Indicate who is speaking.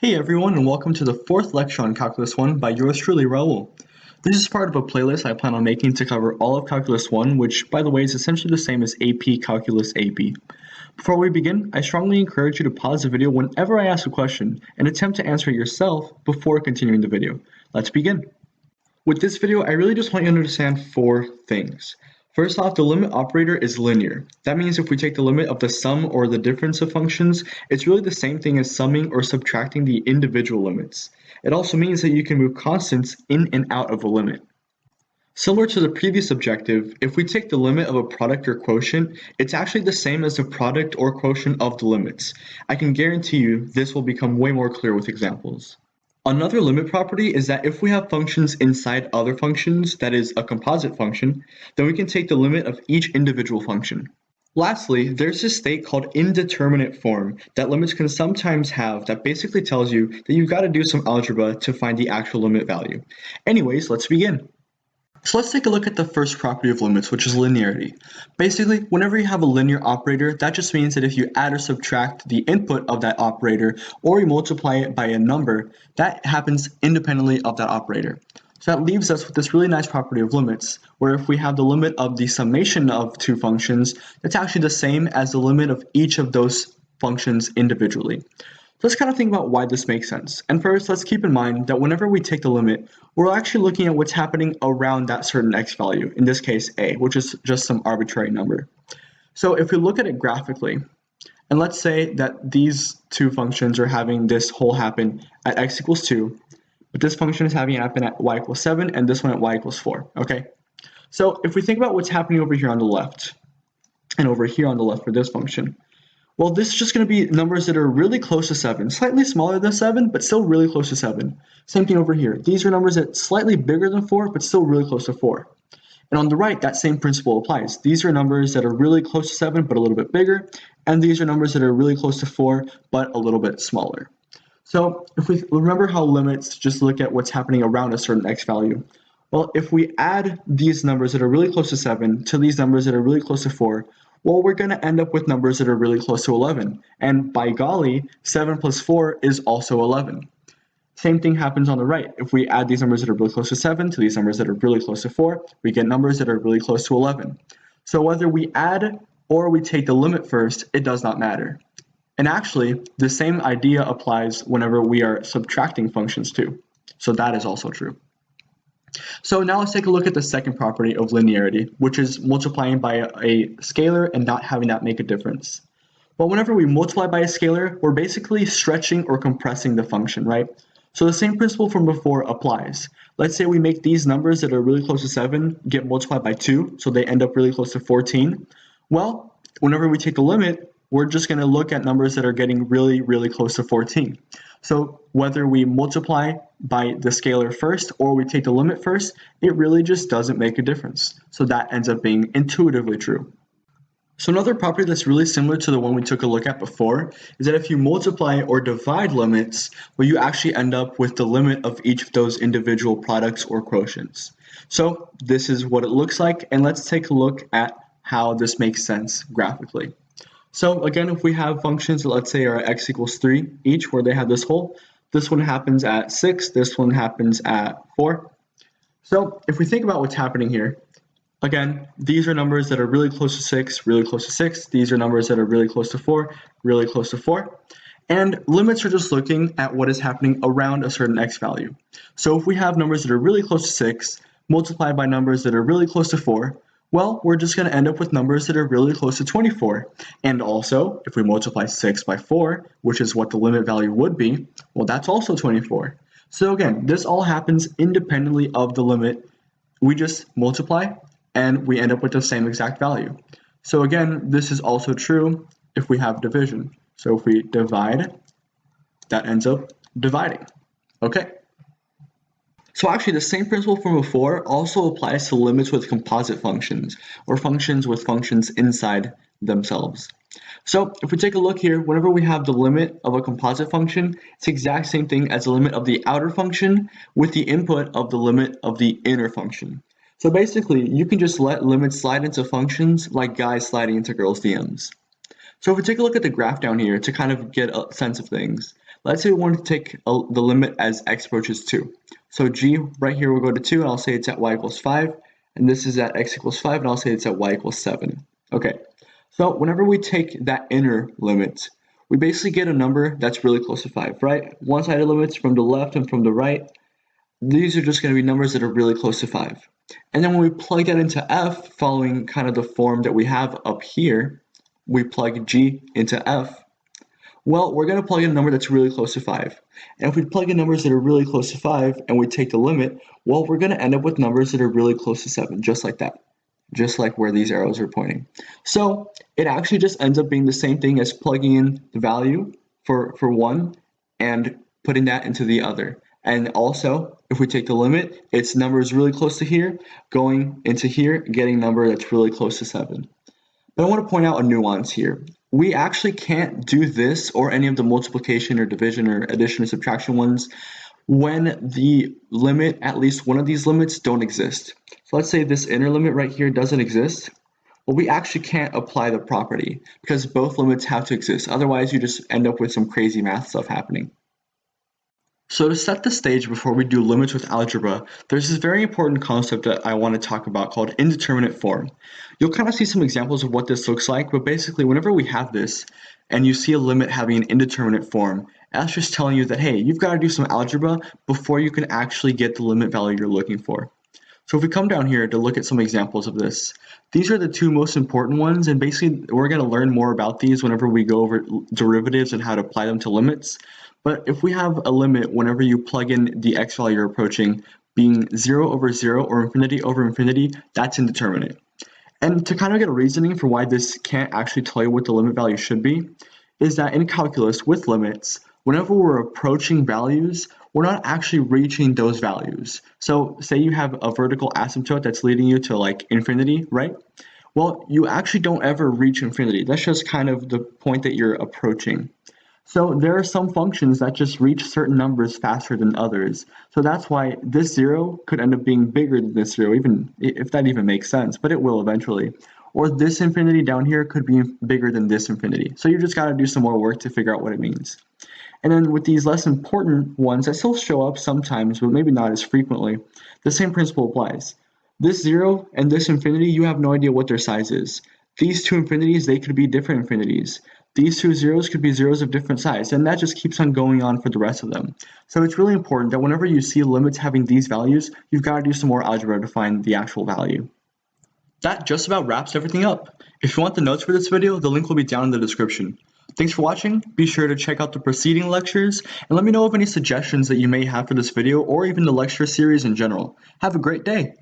Speaker 1: Hey everyone, and welcome to the fourth lecture on Calculus 1 by yours truly, Raul. This is part of a playlist I plan on making to cover all of Calculus 1, which, by the way, is essentially the same as AP Calculus AP. Before we begin, I strongly encourage you to pause the video whenever I ask a question and attempt to answer it yourself before continuing the video. Let's begin. With this video, I really just want you to understand four things. First off, the limit operator is linear. That means if we take the limit of the sum or the difference of functions, it's really the same thing as summing or subtracting the individual limits. It also means that you can move constants in and out of a limit. Similar to the previous objective, if we take the limit of a product or quotient, it's actually the same as the product or quotient of the limits. I can guarantee you this will become way more clear with examples. Another limit property is that if we have functions inside other functions, that is a composite function, then we can take the limit of each individual function. Lastly, there's this state called indeterminate form that limits can sometimes have that basically tells you that you've got to do some algebra to find the actual limit value. Anyways, let's begin. So let's take a look at the first property of limits, which is linearity. Basically, whenever you have a linear operator, that just means that if you add or subtract the input of that operator, or you multiply it by a number, that happens independently of that operator. So that leaves us with this really nice property of limits, where if we have the limit of the summation of two functions, it's actually the same as the limit of each of those functions individually. Let's kind of think about why this makes sense. And first, let's keep in mind that whenever we take the limit, we're actually looking at what's happening around that certain x value, in this case a, which is just some arbitrary number. So if we look at it graphically, and let's say that these two functions are having this whole happen at x equals 2, but this function is having it happen at y equals 7, and this one at y equals 4, okay? So if we think about what's happening over here on the left, and over here on the left for this function, well, this is just going to be numbers that are really close to 7, slightly smaller than 7, but still really close to 7. Same thing over here. These are numbers that are slightly bigger than 4, but still really close to 4. And on the right, that same principle applies. These are numbers that are really close to 7, but a little bit bigger, and these are numbers that are really close to 4, but a little bit smaller. So if we remember how limits just look at what's happening around a certain x value, well, if we add these numbers that are really close to 7 to these numbers that are really close to 4, well, we're going to end up with numbers that are really close to 11. And by golly, 7 plus 4 is also 11. Same thing happens on the right. If we add these numbers that are really close to 7 to these numbers that are really close to 4, we get numbers that are really close to 11. So whether we add or we take the limit first, it does not matter. And actually, the same idea applies whenever we are subtracting functions too. So that is also true. So now let's take a look at the second property of linearity, which is multiplying by a scalar and not having that make a difference. Well, whenever we multiply by a scalar, we're basically stretching or compressing the function, right? So the same principle from before applies. Let's say we make these numbers that are really close to 7 get multiplied by 2, so they end up really close to 14. Well, whenever we take the limit, we're just going to look at numbers that are getting really, really close to 14. So whether we multiply by the scalar first or we take the limit first, it really just doesn't make a difference. So that ends up being intuitively true. So another property that's really similar to the one we took a look at before is that if you multiply or divide limits, well, you actually end up with the limit of each of those individual products or quotients. So this is what it looks like, and let's take a look at how this makes sense graphically. So again, if we have functions that let's say are x equals 3 each, where they have this whole, this one happens at 6, this one happens at 4. So if we think about what's happening here, again, these are numbers that are really close to 6, really close to 6. These are numbers that are really close to 4, really close to 4. And limits are just looking at what is happening around a certain x value. So if we have numbers that are really close to 6, multiplied by numbers that are really close to 4, well, we're just going to end up with numbers that are really close to 24. And also, if we multiply 6 by 4, which is what the limit value would be, well, that's also 24. So again, this all happens independently of the limit. We just multiply, and we end up with the same exact value. So again, this is also true if we have division. So if we divide, that ends up dividing. Okay. So actually, the same principle from before also applies to limits with composite functions, or functions with functions inside themselves. So if we take a look here, whenever we have the limit of a composite function, it's the exact same thing as the limit of the outer function with the input of the limit of the inner function. So basically, you can just let limits slide into functions like guys sliding into girls' DMs. So if we take a look at the graph down here to kind of get a sense of things, Let's say we want to take the limit as x approaches 2. So g right here will go to 2, and I'll say it's at y equals 5, and this is at x equals 5, and I'll say it's at y equals 7. Okay, so whenever we take that inner limit, we basically get a number that's really close to 5, right? One-sided limits from the left and from the right, these are just going to be numbers that are really close to 5. And then when we plug that into f, following kind of the form that we have up here, we plug g into f, well, we're going to plug in a number that's really close to 5. And if we plug in numbers that are really close to 5 and we take the limit, well, we're going to end up with numbers that are really close to 7, just like that. Just like where these arrows are pointing. So it actually just ends up being the same thing as plugging in the value for one and putting that into the other. And also, if we take the limit, its number is really close to here, going into here, getting a number that's really close to 7. But I want to point out a nuance here. We actually can't do this or any of the multiplication or division or addition or subtraction ones when the limit, at least one of these limits, don't exist. So let's say this inner limit right here doesn't exist. Well, we actually can't apply the property because both limits have to exist. Otherwise, you just end up with some crazy math stuff happening. So to set the stage before we do limits with algebra, there's this very important concept that I want to talk about called indeterminate form. You'll kind of see some examples of what this looks like, but basically whenever we have this and you see a limit having an indeterminate form, that's just telling you that, hey, you've got to do some algebra before you can actually get the limit value you're looking for. So if we come down here to look at some examples of this, these are the two most important ones, and basically we're going to learn more about these whenever we go over derivatives and how to apply them to limits. But if we have a limit whenever you plug in the x value you're approaching being 0 over 0 or infinity over infinity, that's indeterminate. And to kind of get a reasoning for why this can't actually tell you what the limit value should be, is that in calculus with limits, whenever we're approaching values, we're not actually reaching those values. So say you have a vertical asymptote that's leading you to like infinity, right? Well, you actually don't ever reach infinity. That's just kind of the point that you're approaching. So there are some functions that just reach certain numbers faster than others. So that's why this 0 could end up being bigger than this 0, even if that even makes sense, but it will eventually. Or this infinity down here could be bigger than this infinity. So you just got to do some more work to figure out what it means. And then with these less important ones that still show up sometimes, but maybe not as frequently, the same principle applies. This 0 and this infinity, you have no idea what their size is. These two infinities, they could be different infinities. These two zeros could be zeros of different size, and that just keeps on going on for the rest of them. So it's really important that whenever you see limits having these values, you've got to do some more algebra to find the actual value. That just about wraps everything up. If you want the notes for this video, the link will be down in the description. Thanks for watching. Be sure to check out the preceding lectures, and let me know of any suggestions that you may have for this video or even the lecture series in general. Have a great day!